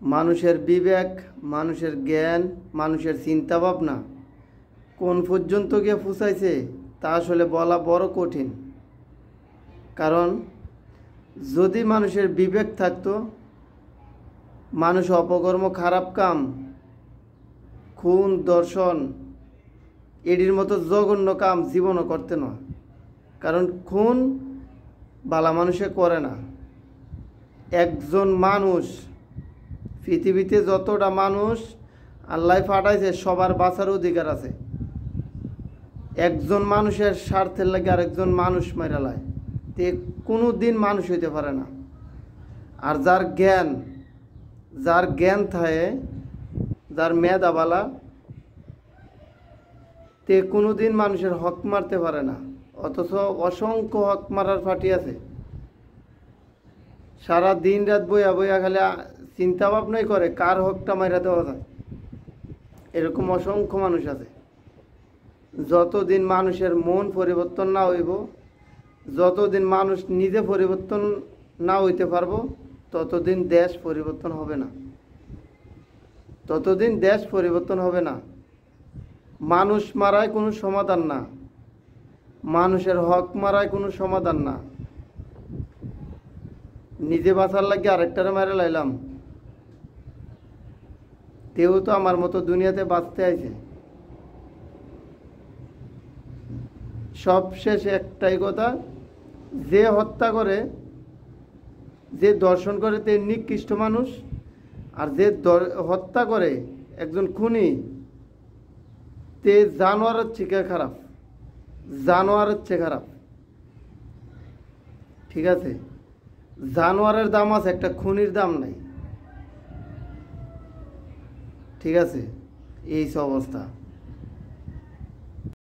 মানুষের বিবেক, মানুষের জ্ঞান, মানুষের চিন্তা ভাবনা কোন পর্যন্ত গিয়ে পৌঁছাইছে তা আসলে বলা বড় কঠিন। কারণ যদি মানুষের বিবেক থাকতো, মানুষ অপকর্ম, খারাপ কাম, খুন, দর্শন এটির মতো জঘন্য কাম জীবনও করতে না। কারণ খুন বালা মানুষে করে না। একজন মানুষ, পৃথিবীতে যতটা মানুষ আল্লাহ পাঠাইছে সবার বাঁচার অধিকার আছে। একজন মানুষের স্বার্থের লাগে আরেকজন মানুষ মাইরা লায় তে কোনো দিন মানুষ হইতে পারে না। আর যার জ্ঞান থাকে, যার মেধাবালা, তে কোনো দিন মানুষের হক মারতে পারে না। অথচ অসংখ্য হক মারার ফাটি আছে। সারা দিন রাত বইয়া বইয়া খালি চিন্তা ভাবনাই করে কার হকটা মাইরা দেওয়া যায়। এরকম অসংখ্য মানুষ আছে। যতদিন মানুষের মন পরিবর্তন না হইব, যতদিন মানুষ নিজে পরিবর্তন না হইতে পারবো, ততদিন দেশ পরিবর্তন হবে না। ততদিন দেশ পরিবর্তন হবে না। মানুষ মারায় কোনো সমাধান না, মানুষের হক মারায় কোনো সমাধান না। নিজে বাঁচার লাগে আরেকটারে মারা লাইলাম, তেও তো আমার মতো দুনিয়াতে বাঁচতে আইছে। সবশেষে একটাই কথা, যে হত্যা করে, যে দর্শন করে তে নিকৃষ্ট মানুষ, আর যে হত্যা করে একজন খুনি তে জানোয়ারের চেয়ে খারাপ, জানোয়ারের চেয়ে খারাপ। ঠিক আছে, জানোয়ারের দাম আছে, একটা খুনির দাম নাই। ঠিক আছে, এই অবস্থা।